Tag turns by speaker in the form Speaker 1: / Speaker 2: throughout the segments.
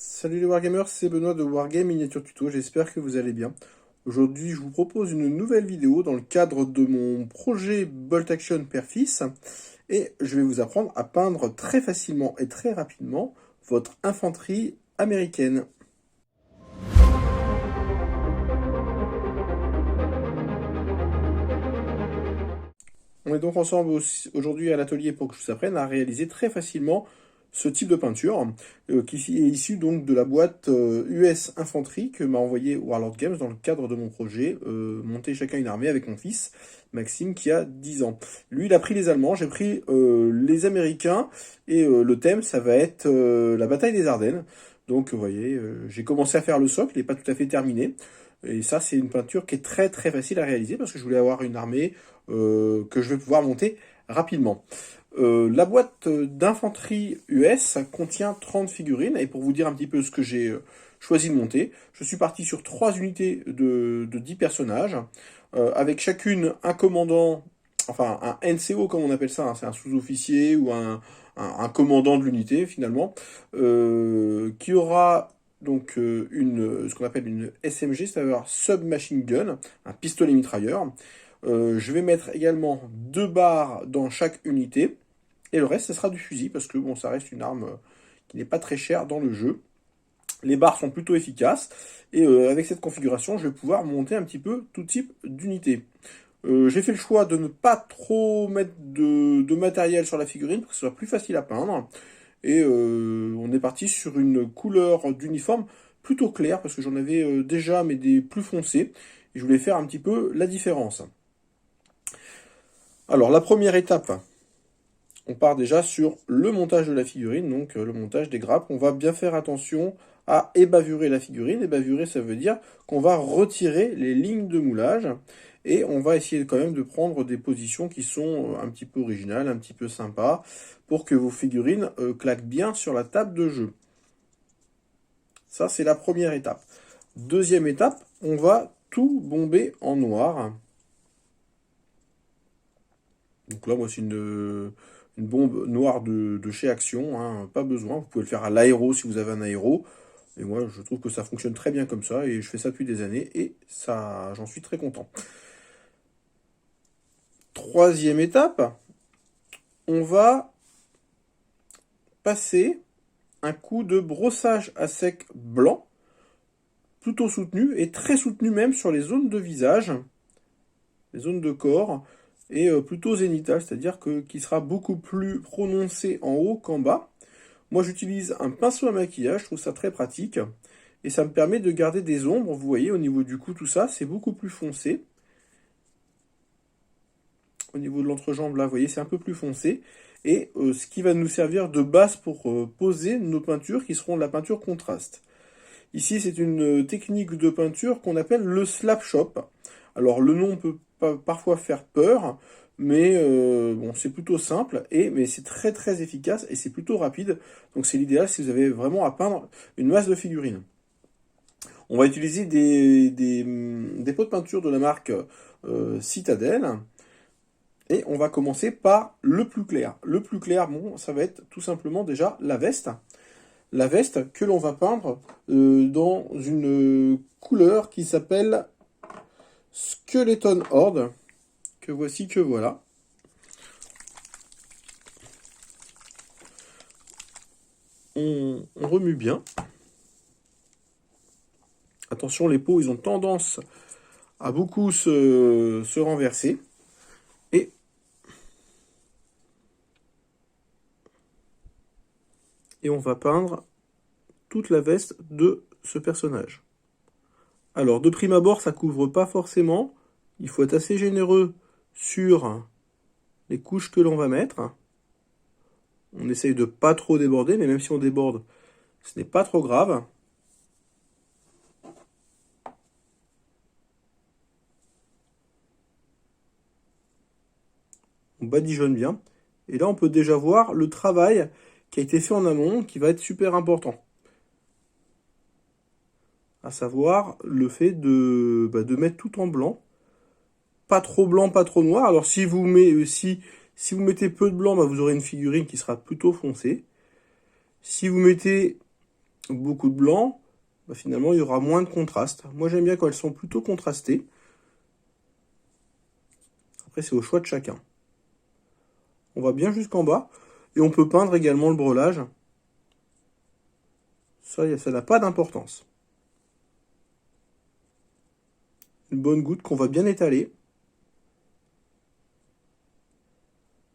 Speaker 1: Salut les Wargamers, c'est Benoît de Wargame Miniature Tuto, j'espère que vous allez bien. Aujourd'hui, je vous propose une nouvelle vidéo dans le cadre de mon projet Bolt Action Père-Fils et je vais vous apprendre à peindre très facilement et très rapidement votre infanterie américaine. On est donc ensemble aujourd'hui à l'atelier pour que je vous apprenne à réaliser très facilement ce type de peinture qui est issu donc de la boîte US Infanterie que m'a envoyé Warlord Games dans le cadre de mon projet monter chacun une armée avec mon fils Maxime qui a 10 ans. Lui il a pris les Allemands, j'ai pris les Américains et le thème ça va être la bataille des Ardennes. Donc vous voyez, j'ai commencé à faire le socle, il n'est pas tout à fait terminé. Et ça, c'est une peinture qui est très très facile à réaliser parce que je voulais avoir une armée que je vais pouvoir monter rapidement. La boîte d'infanterie US contient 30 figurines et pour vous dire un petit peu ce que j'ai choisi de monter, je suis parti sur 3 unités de 10 personnages avec chacune un commandant, enfin un NCO comme on appelle ça, hein, c'est un sous-officier ou un commandant de l'unité finalement, qui aura donc ce qu'on appelle une SMG, c'est-à-dire Submachine Gun, un pistolet mitrailleur. Je vais mettre également 2 barres dans chaque unité, et le reste, ce sera du fusil, parce que bon, ça reste une arme qui n'est pas très chère dans le jeu. Les barres sont plutôt efficaces, et avec cette configuration, je vais pouvoir monter un petit peu tout type d'unité. J'ai fait le choix de ne pas trop mettre de matériel sur la figurine, pour que ce soit plus facile à peindre. Et on est parti sur une couleur d'uniforme plutôt claire, parce que j'en avais déjà, mais des plus foncés. Et je voulais faire un petit peu la différence. Alors, la première étape, on part déjà sur le montage de la figurine, donc le montage des grappes. On va bien faire attention à ébavurer la figurine. Ébavurer, ça veut dire qu'on va retirer les lignes de moulage. Et on va essayer quand même de prendre des positions qui sont un petit peu originales, un petit peu sympas, pour que vos figurines claquent bien sur la table de jeu. Ça, c'est la première étape. Deuxième étape, on va tout bomber en noir. Donc là, moi, c'est une bombe noire de chez Action, hein, pas besoin. Vous pouvez le faire à l'aéro si vous avez un aéro. Et moi, je trouve que ça fonctionne très bien comme ça, et je fais ça depuis des années, et ça, j'en suis très content. Troisième étape, on va passer un coup de brossage à sec blanc, plutôt soutenu, et très soutenu même sur les zones de visage, les zones de corps, et plutôt zénithal, c'est-à-dire qu'il sera beaucoup plus prononcé en haut qu'en bas. Moi, j'utilise un pinceau à maquillage, je trouve ça très pratique. Et ça me permet de garder des ombres, vous voyez, au niveau du cou, tout ça, c'est beaucoup plus foncé. Au niveau de l'entrejambe, là, vous voyez, c'est un peu plus foncé. Et ce qui va nous servir de base pour poser nos peintures, qui seront de la peinture contraste. Ici, c'est une technique de peinture qu'on appelle le slap shop. Alors, le nom peut parfois faire peur, mais bon, c'est plutôt simple, mais c'est très très efficace et c'est plutôt rapide. Donc c'est l'idéal si vous avez vraiment à peindre une masse de figurines. On va utiliser des pots de peinture de la marque Citadel. Et on va commencer par le plus clair. Le plus clair, bon, ça va être tout simplement déjà la veste. La veste que l'on va peindre dans une couleur qui s'appelle Skeleton Horde, que voici, que voilà. On remue bien. Attention, les pots, ils ont tendance à beaucoup se renverser. Et on va peindre toute la veste de ce personnage. Alors, de prime abord, ça couvre pas forcément. Il faut être assez généreux sur les couches que l'on va mettre. On essaye de pas trop déborder, mais même si on déborde, ce n'est pas trop grave. On badigeonne bien. Et là, on peut déjà voir le travail qui a été fait en amont, qui va être super important. À savoir le fait de mettre tout en blanc. Pas trop blanc, pas trop noir. Alors si vous mettez peu de blanc, vous aurez une figurine qui sera plutôt foncée. Si vous mettez beaucoup de blanc, bah, finalement il y aura moins de contraste. Moi j'aime bien quand elles sont plutôt contrastées. Après c'est au choix de chacun. On va bien jusqu'en bas. Et on peut peindre également le breulage. Ça n'a pas d'importance. Une bonne goutte qu'on va bien étaler.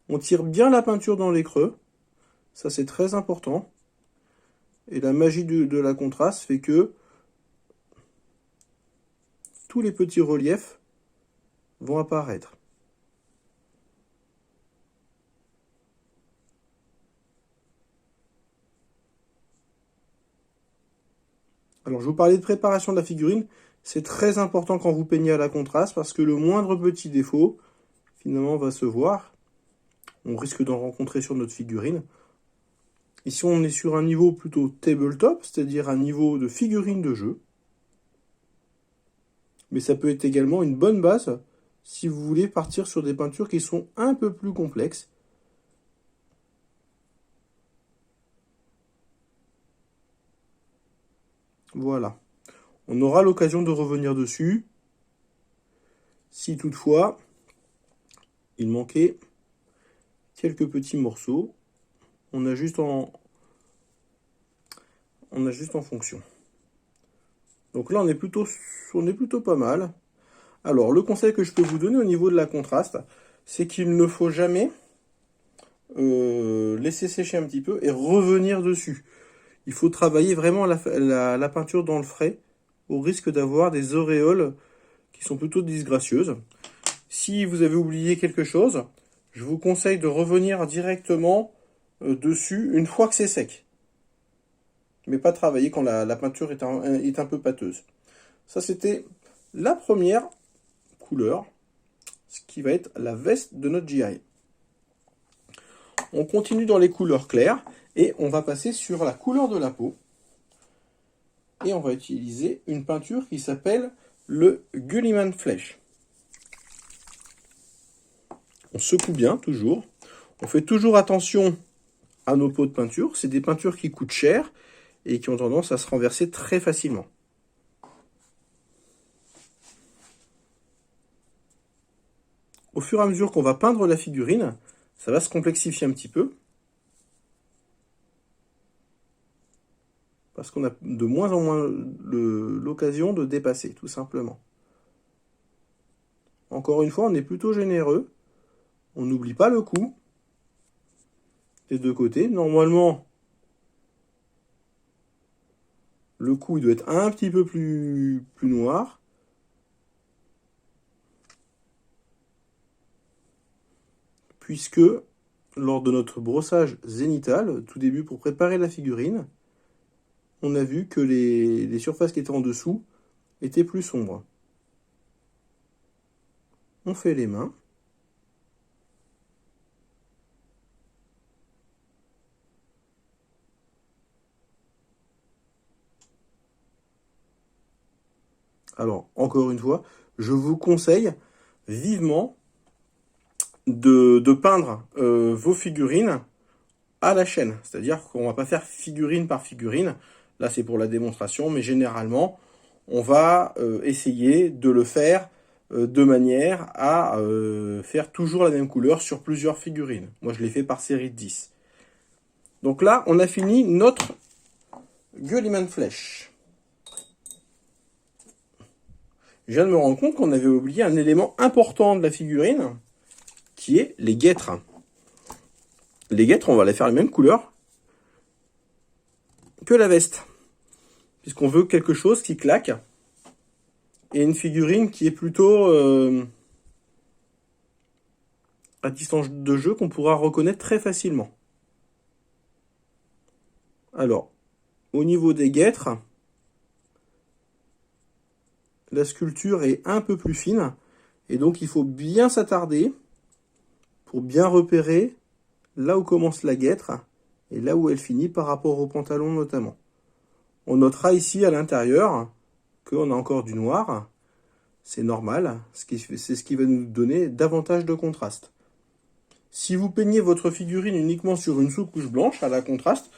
Speaker 1: On tire bien la peinture dans les creux. Ça c'est très important. Et la magie de la contraste fait que tous les petits reliefs vont apparaître. Alors je vous parlais de préparation de la figurine. C'est très important quand vous peignez à la contraste parce que le moindre petit défaut, finalement, va se voir. On risque d'en rencontrer sur notre figurine. Ici, on est sur un niveau plutôt tabletop, c'est-à-dire un niveau de figurine de jeu. Mais ça peut être également une bonne base si vous voulez partir sur des peintures qui sont un peu plus complexes. Voilà. On aura l'occasion de revenir dessus. Si toutefois, il manquait quelques petits morceaux, on ajuste en fonction. Donc là, on est plutôt pas mal. Alors, le conseil que je peux vous donner au niveau de la contraste, c'est qu'il ne faut jamais laisser sécher un petit peu et revenir dessus. Il faut travailler vraiment la peinture dans le frais, au risque d'avoir des auréoles qui sont plutôt disgracieuses. Si vous avez oublié quelque chose, je vous conseille de revenir directement dessus une fois que c'est sec. Mais pas travailler quand la peinture est un peu pâteuse. Ça, c'était la première couleur, ce qui va être la veste de notre GI. On continue dans les couleurs claires et on va passer sur la couleur de la peau. Et on va utiliser une peinture qui s'appelle le Guilliman Flesh. On secoue bien, toujours. On fait toujours attention à nos pots de peinture. C'est des peintures qui coûtent cher et qui ont tendance à se renverser très facilement. Au fur et à mesure qu'on va peindre la figurine, ça va se complexifier un petit peu. Parce qu'on a de moins en moins l'occasion de dépasser, tout simplement. Encore une fois, on est plutôt généreux. On n'oublie pas le coup des deux côtés. Normalement, le coup il doit être un petit peu plus noir. Puisque, lors de notre brossage zénital, tout début pour préparer la figurine, on a vu que les surfaces qui étaient en dessous étaient plus sombres. On fait les mains. Alors, encore une fois, je vous conseille vivement de peindre vos figurines à la chaîne. C'est-à-dire qu'on ne va pas faire figurine par figurine. Là, c'est pour la démonstration, mais généralement, on va essayer de le faire de manière à faire toujours la même couleur sur plusieurs figurines. Moi, je l'ai fait par série de 10. Donc là, on a fini notre Guilliman Flesh. Je viens de me rendre compte qu'on avait oublié un élément important de la figurine, qui est les guêtres. Les guêtres, on va les faire la même couleur que la veste, puisqu'on veut quelque chose qui claque, et une figurine qui est plutôt à distance de jeu, qu'on pourra reconnaître très facilement. Alors, au niveau des guêtres, la sculpture est un peu plus fine, et donc il faut bien s'attarder pour bien repérer là où commence la guêtre et là où elle finit par rapport au pantalon notamment. On notera ici à l'intérieur qu'on a encore du noir, c'est normal, c'est ce qui va nous donner davantage de contraste. Si vous peignez votre figurine uniquement sur une sous-couche blanche à la contraste,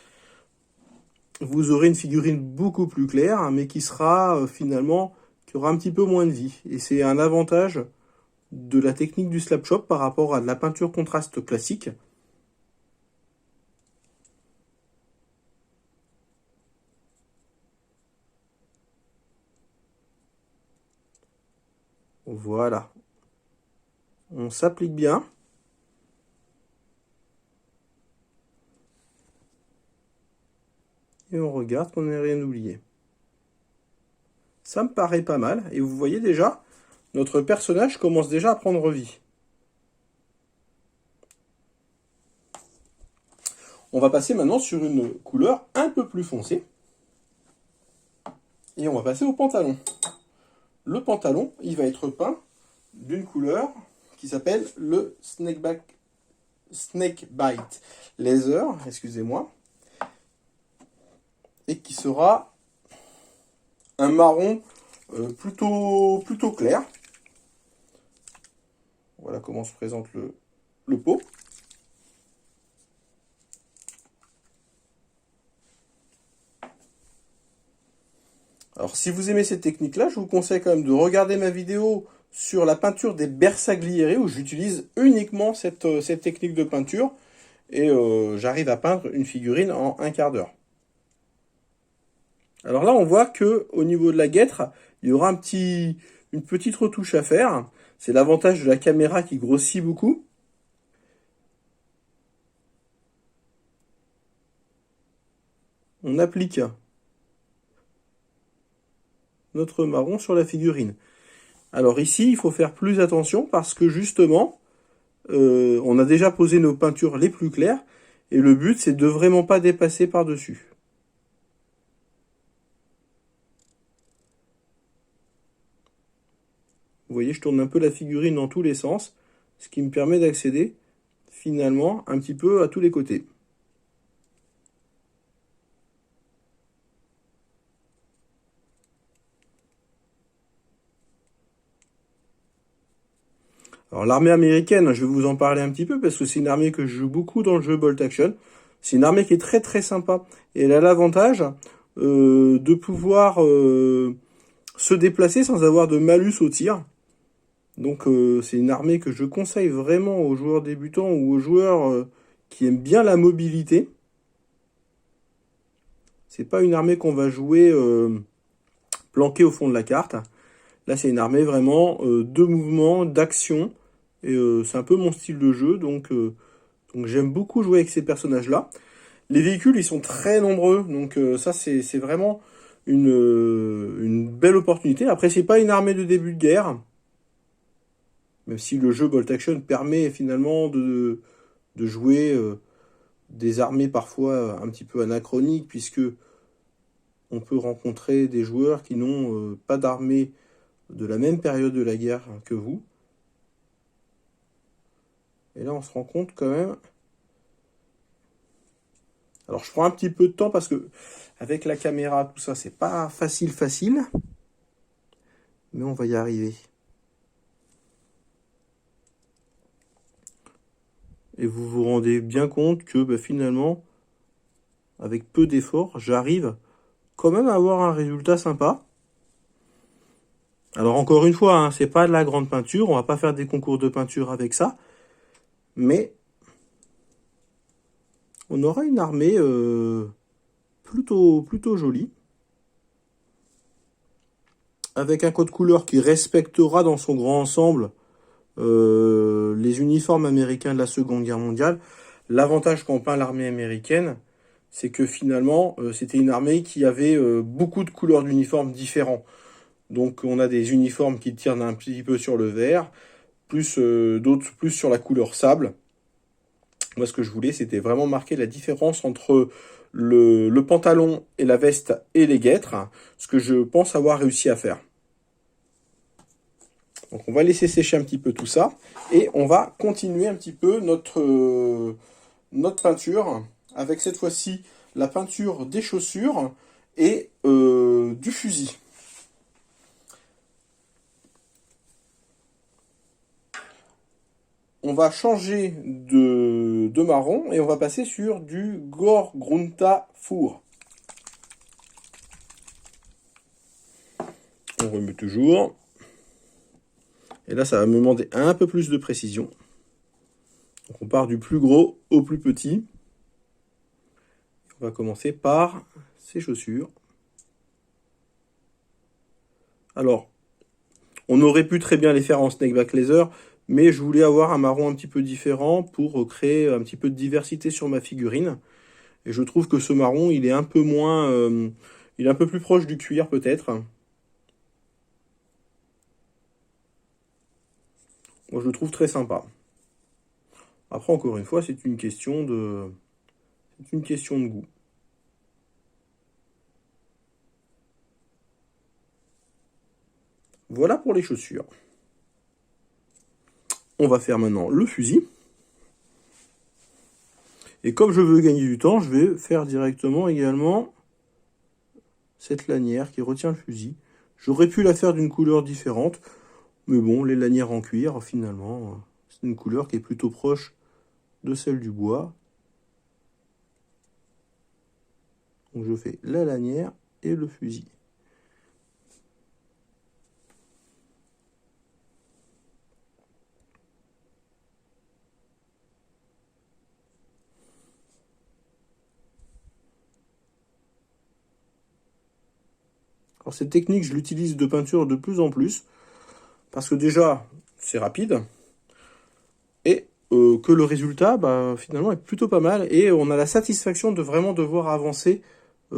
Speaker 1: vous aurez une figurine beaucoup plus claire, hein, mais qui sera finalement, qui aura un petit peu moins de vie. Et c'est un avantage de la technique du slap shop par rapport à de la peinture contraste classique. Voilà. On s'applique bien. Et on regarde qu'on n'ait rien oublié. Ça me paraît pas mal. Et vous voyez déjà, notre personnage commence déjà à prendre vie. On va passer maintenant sur une couleur un peu plus foncée. Et on va passer au pantalon. Le pantalon, il va être peint d'une couleur qui s'appelle le Snakebite Leather, excusez-moi, et qui sera un marron plutôt clair. Voilà comment se présente le pot. Alors si vous aimez cette technique-là, je vous conseille quand même de regarder ma vidéo sur la peinture des Bersaglieri où j'utilise uniquement cette technique de peinture et j'arrive à peindre une figurine en un quart d'heure. Alors là, on voit que au niveau de la guêtre, il y aura une petite retouche à faire. C'est l'avantage de la caméra qui grossit beaucoup. On applique notre marron sur la figurine. Alors ici, il faut faire plus attention parce que justement, on a déjà posé nos peintures les plus claires et le but, c'est de vraiment pas dépasser par-dessus. Vous voyez, je tourne un peu la figurine dans tous les sens, ce qui me permet d'accéder finalement un petit peu à tous les côtés. Alors l'armée américaine, je vais vous en parler un petit peu parce que c'est une armée que je joue beaucoup dans le jeu Bolt Action. C'est une armée qui est très très sympa et elle a l'avantage de pouvoir se déplacer sans avoir de malus au tir. Donc c'est une armée que je conseille vraiment aux joueurs débutants ou aux joueurs qui aiment bien la mobilité. C'est pas une armée qu'on va jouer planquée au fond de la carte. Là c'est une armée vraiment de mouvement, d'action. Et c'est un peu mon style de jeu, donc j'aime beaucoup jouer avec ces personnages-là. Les véhicules, ils sont très nombreux, donc ça c'est vraiment une belle opportunité. Après, c'est pas une armée de début de guerre, même si le jeu Bolt Action permet finalement de jouer des armées parfois un petit peu anachroniques, puisque on peut rencontrer des joueurs qui n'ont pas d'armée de la même période de la guerre que vous. Et là, on se rend compte quand même. Alors, je prends un petit peu de temps parce que avec la caméra, tout ça, c'est pas facile. Mais on va y arriver. Et vous vous rendez bien compte que finalement, avec peu d'efforts, j'arrive quand même à avoir un résultat sympa. Alors encore une fois, hein, c'est pas de la grande peinture, on va pas faire des concours de peinture avec ça, mais on aura une armée plutôt jolie, avec un code couleur qui respectera dans son grand ensemble les uniformes américains de la Seconde Guerre mondiale. L'avantage quand on peint l'armée américaine, c'est que finalement, c'était une armée qui avait beaucoup de couleurs d'uniformes différents. Donc on a des uniformes qui tirent un petit peu sur le vert, plus d'autres plus sur la couleur sable. Moi, ce que je voulais, c'était vraiment marquer la différence entre le pantalon et la veste et les guêtres, ce que je pense avoir réussi à faire. Donc on va laisser sécher un petit peu tout ça, et on va continuer un petit peu notre peinture, avec cette fois-ci la peinture des chaussures et du fusil. On va changer de marron et on va passer sur du Gore Grunta Four. On remet toujours. Et là, ça va me demander un peu plus de précision. Donc on part du plus gros au plus petit. On va commencer par ces chaussures. Alors, on aurait pu très bien les faire en snakeback laser, mais je voulais avoir un marron un petit peu différent pour créer un petit peu de diversité sur ma figurine. Et je trouve que ce marron, il est un peu moins... il est un peu plus proche du cuir peut-être. Moi, je le trouve très sympa. Après, encore une fois, c'est une question de goût. Voilà pour les chaussures. On va faire maintenant le fusil. Et comme je veux gagner du temps, je vais faire directement également cette lanière qui retient le fusil. J'aurais pu la faire d'une couleur différente, mais bon, les lanières en cuir, finalement, c'est une couleur qui est plutôt proche de celle du bois. Donc je fais la lanière et le fusil. Alors cette technique, je l'utilise de peinture de plus en plus, parce que déjà, c'est rapide, et que le résultat, bah, finalement, est plutôt pas mal, et on a la satisfaction de vraiment devoir avancer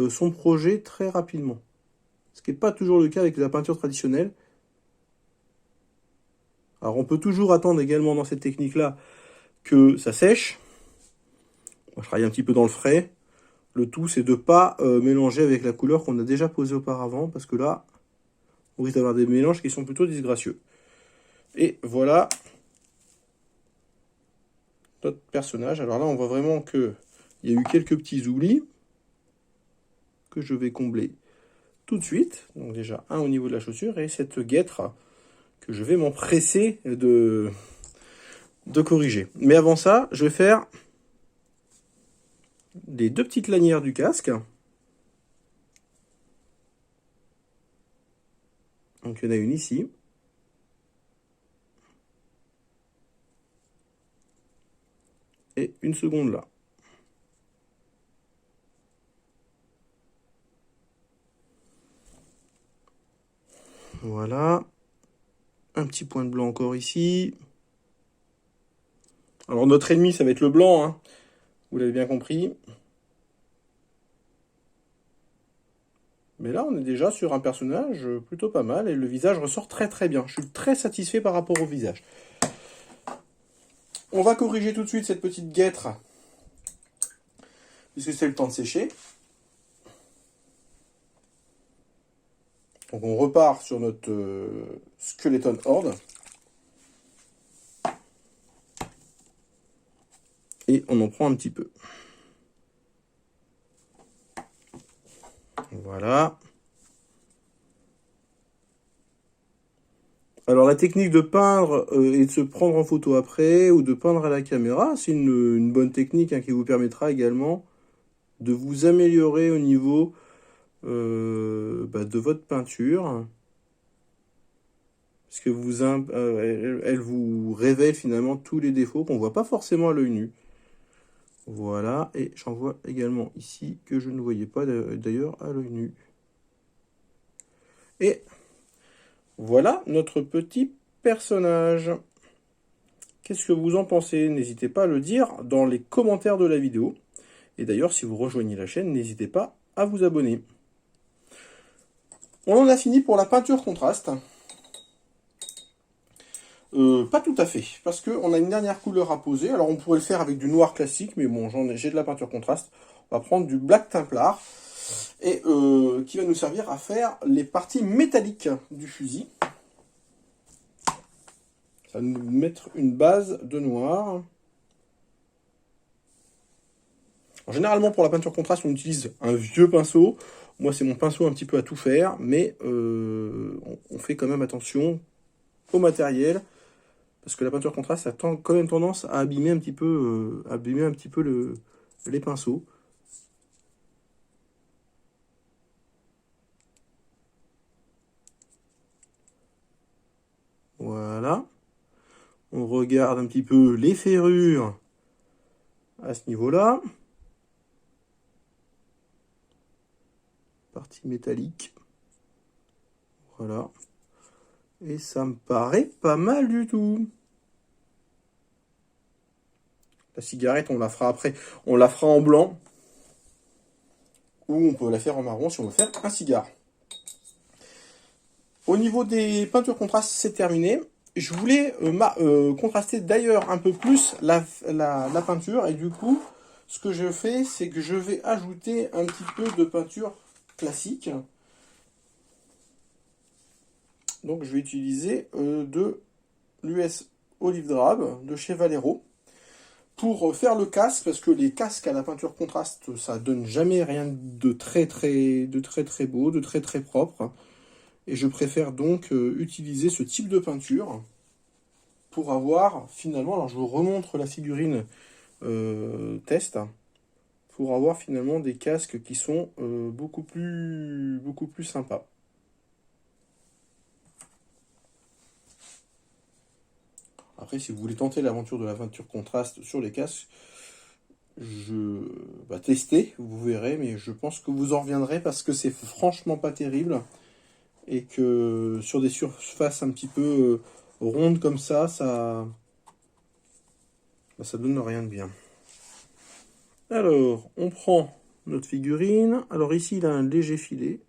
Speaker 1: son projet très rapidement. Ce qui n'est pas toujours le cas avec la peinture traditionnelle. Alors on peut toujours attendre également dans cette technique-là que ça sèche. Moi, je travaille un petit peu dans le frais. Le tout, c'est de ne pas mélanger avec la couleur qu'on a déjà posée auparavant, parce que là, on risque d'avoir des mélanges qui sont plutôt disgracieux. Et voilà notre personnage. Alors là, on voit vraiment qu'il y a eu quelques petits oublis que je vais combler tout de suite. Donc déjà, un au niveau de la chaussure et cette guêtre que je vais m'empresser de corriger. Mais avant ça, je vais faire les deux petites lanières du casque. Donc il y en a une ici. Et une seconde là. Voilà. Un petit point de blanc encore ici. Alors notre ennemi, ça va être le blanc, hein. Vous l'avez bien compris. Mais là, on est déjà sur un personnage plutôt pas mal et le visage ressort très très bien. Je suis très satisfait par rapport au visage. On va corriger tout de suite cette petite guêtre, puisque c'est le temps de sécher. Donc on repart sur notre Skeleton Horde. Et on en prend un petit peu. Voilà. Alors la technique de peindre et de se prendre en photo après, ou de peindre à la caméra, c'est une bonne technique hein, qui vous permettra également de vous améliorer au niveau de votre peinture. Parce que elle vous révèle finalement tous les défauts qu'on ne voit pas forcément à l'œil nu. Voilà, et j'en vois également ici que je ne voyais pas d'ailleurs à l'œil nu. Et voilà notre petit personnage. Qu'est-ce que vous en pensez? N'hésitez pas à le dire dans les commentaires de la vidéo. Et d'ailleurs, si vous rejoignez la chaîne, n'hésitez pas à vous abonner. On en a fini pour la peinture contraste. Pas tout à fait, parce qu'on a une dernière couleur à poser. Alors on pourrait le faire avec du noir classique, mais bon, j'ai de la peinture contraste. On va prendre du Black Templar, et qui va nous servir à faire les parties métalliques du fusil. Ça va nous mettre une base de noir. Alors, généralement, pour la peinture contraste, on utilise un vieux pinceau. Moi, c'est mon pinceau un petit peu à tout faire, mais on fait quand même attention au matériel. Parce que la peinture contraste a quand même tendance à abîmer un petit peu, les pinceaux. Voilà. On regarde un petit peu les ferrures à ce niveau-là. Partie métallique. Voilà. Et ça me paraît pas mal du tout. La cigarette, on la fera après. On la fera en blanc. Ou on peut la faire en marron si on veut faire un cigare. Au niveau des peintures contrastes, c'est terminé. Je voulais contraster d'ailleurs un peu plus la peinture. Et du coup, ce que je fais, c'est que je vais ajouter un petit peu de peinture classique. Donc je vais utiliser de l'US Olive Drab de chez Valero pour faire le casque, parce que les casques à la peinture contraste, ça donne jamais rien de très beau, de très propre. Et je préfère donc utiliser ce type de peinture pour avoir finalement, alors je vous remontre la figurine test, pour avoir finalement des casques qui sont beaucoup plus sympas. Après, si vous voulez tenter l'aventure de la peinture contraste sur les casques, tester, vous verrez, mais je pense que vous en reviendrez parce que c'est franchement pas terrible et que sur des surfaces un petit peu rondes comme ça, ça donne rien de bien. Alors, on prend notre figurine. Alors ici, il a un léger filet.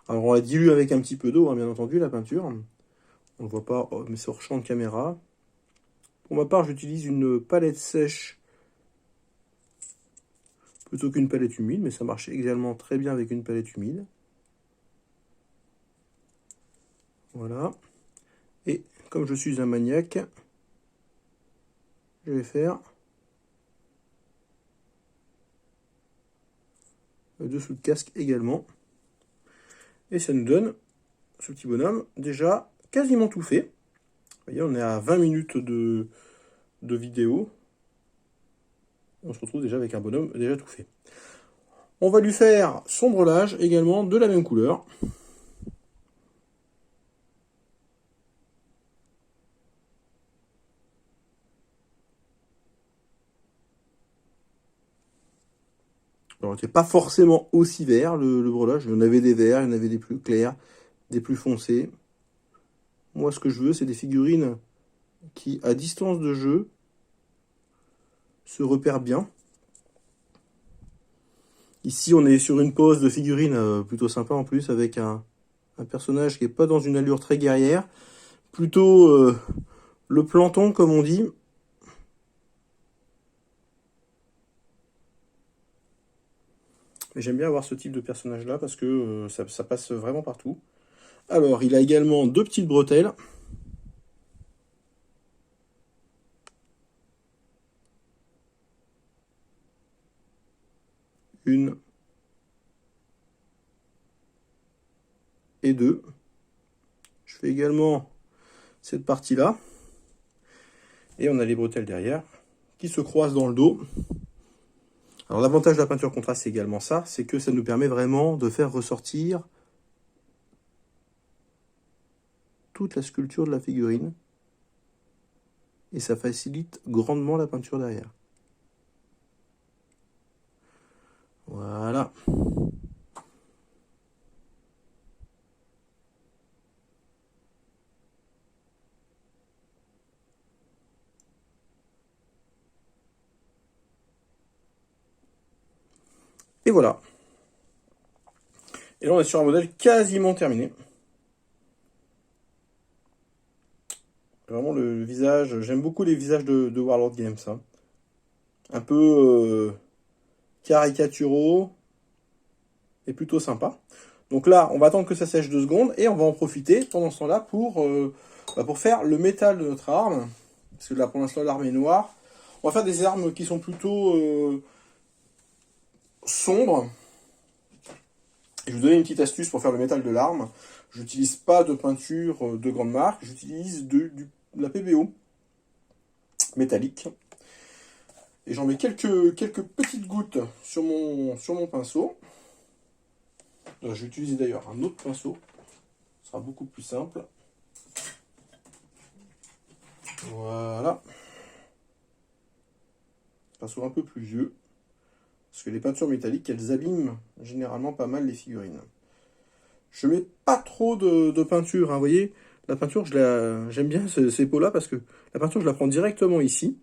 Speaker 1: Alors on la dilue avec un petit peu d'eau, hein, bien entendu, la peinture. On ne voit pas, mais c'est hors champ de caméra. Pour ma part, j'utilise une palette sèche plutôt qu'une palette humide, mais ça marche également très bien avec une palette humide. Voilà. Et comme je suis un maniaque, je vais faire le dessous de casque également. Et ça nous donne ce petit bonhomme déjà quasiment tout fait. Vous voyez, on est à 20 minutes de vidéo. On se retrouve déjà avec un bonhomme déjà tout fait. On va lui faire son brelage également de la même couleur. Alors, il n'était pas forcément aussi vert le brelage. Il y en avait des verts, il y en avait des plus clairs, des plus foncés. Moi, ce que je veux, c'est des figurines qui, à distance de jeu, se repèrent bien. Ici, on est sur une pose de figurine plutôt sympa en plus, avec un personnage qui n'est pas dans une allure très guerrière. Plutôt le planton, comme on dit. Mais j'aime bien avoir ce type de personnage-là parce que ça passe vraiment partout. Alors, il a également deux petites bretelles. Une et deux. Je fais également cette partie-là. Et on a les bretelles derrière qui se croisent dans le dos. Alors l'avantage de la peinture contraste, c'est également ça, c'est que ça nous permet vraiment de faire ressortir toute la sculpture de la figurine. Et ça facilite grandement la peinture derrière. Voilà. Et voilà. Et là, on est sur un modèle quasiment terminé. Vraiment, le visage, j'aime beaucoup les visages de Warlord Games. Hein. Un peu caricaturaux et plutôt sympa. Donc là, on va attendre que ça sèche 2 secondes et on va en profiter pendant ce temps-là pour faire le métal de notre arme. Parce que là, pour l'instant, l'arme est noire. On va faire des armes qui sont plutôt sombres. Et je vais vous donner une petite astuce pour faire le métal de l'arme. Je n'utilise pas de peinture de grande marque, j'utilise de la PBO métallique. Et j'en mets quelques petites gouttes sur mon pinceau. Je vais utiliser d'ailleurs un autre pinceau. Ce sera beaucoup plus simple. Voilà. Pinceau un peu plus vieux. Parce que les peintures métalliques, elles abîment généralement pas mal les figurines. Je mets pas trop de peinture, hein, vous voyez. La peinture, j'aime bien ces pots-là parce que la peinture, je la prends directement ici.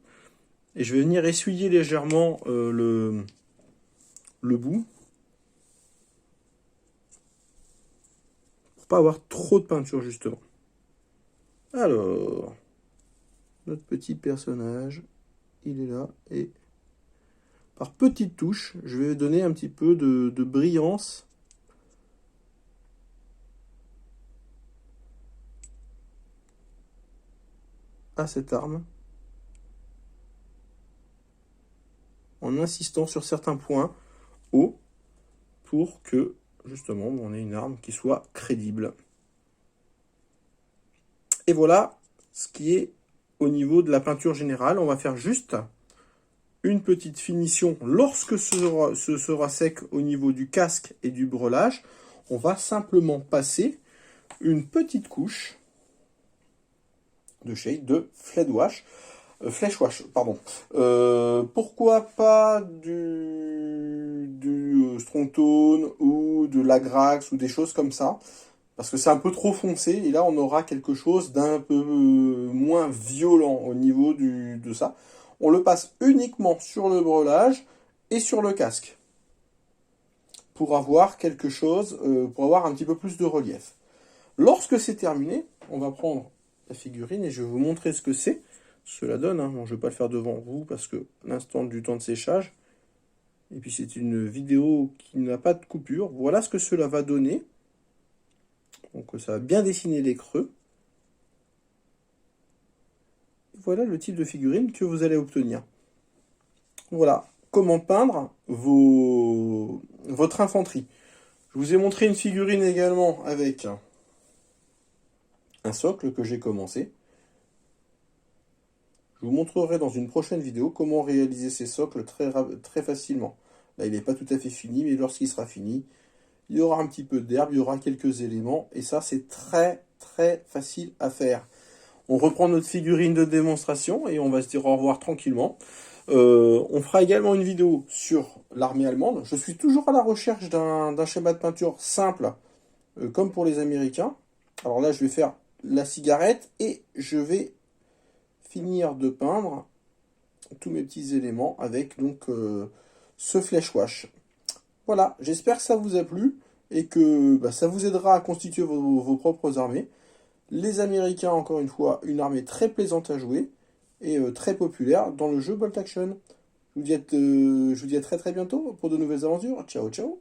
Speaker 1: Et je vais venir essuyer légèrement le bout. Pour pas avoir trop de peinture, justement. Alors, notre petit personnage, il est là. Et par petites touches, je vais donner un petit peu de brillance à cette arme. En insistant sur certains points hauts pour que, justement, on ait une arme qui soit crédible. Et voilà ce qui est au niveau de la peinture générale. On va faire juste une petite finition lorsque ce sera sec au niveau du casque et du brelage. On va simplement passer une petite couche de shade de Flash Wash, pardon. Pourquoi pas du Strong Tone ou de l'Agrax ou des choses comme ça, parce que c'est un peu trop foncé, et là on aura quelque chose d'un peu moins violent au niveau de ça. On le passe uniquement sur le brelage et sur le casque, pour avoir quelque chose, pour avoir un petit peu plus de relief. Lorsque c'est terminé, on va prendre la figurine et je vais vous montrer ce que c'est. Cela donne, hein. Bon, je ne vais pas le faire devant vous parce que l'instant du temps de séchage. Et puis c'est une vidéo qui n'a pas de coupure. Voilà ce que cela va donner. Donc ça va bien dessiner les creux. Et voilà le type de figurine que vous allez obtenir. Voilà comment peindre votre infanterie. Je vous ai montré une figurine également avec un socle que j'ai commencé. Je vous montrerai dans une prochaine vidéo comment réaliser ces socles très facilement. Là, il n'est pas tout à fait fini, mais lorsqu'il sera fini, il y aura un petit peu d'herbe, il y aura quelques éléments, et ça, c'est très facile à faire. On reprend notre figurine de démonstration, et on va se dire au revoir tranquillement. On fera également une vidéo sur l'armée allemande. Je suis toujours à la recherche d'un schéma de peinture simple, comme pour les Américains. Alors là, je vais faire la cigarette, et je vais finir de peindre tous mes petits éléments avec donc ce Flash Wash. Voilà, j'espère que ça vous a plu et que ça vous aidera à constituer vos propres armées. Les Américains, encore une fois, une armée très plaisante à jouer et très populaire dans le jeu Bolt Action. Je vous dis à très bientôt pour de nouvelles aventures. Ciao, ciao.